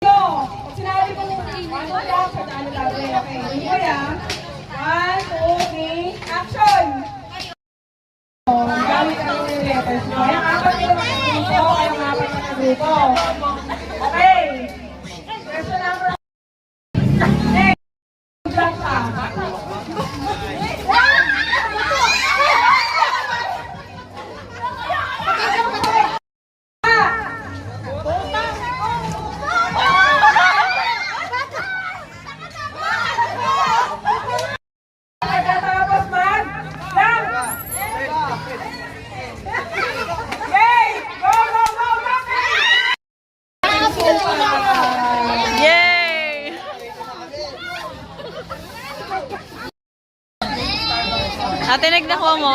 Pag sinabi ko lang, ano lang, sa ano gagawin. Okay, hindi ko yan. 1, 2, 3, action! Gamit ang mga letters mo. Kayang apat na grupo, kayang apat na grupo. Okay. Question number 1. Next. Jump ka. Ate, nagnakuha mo?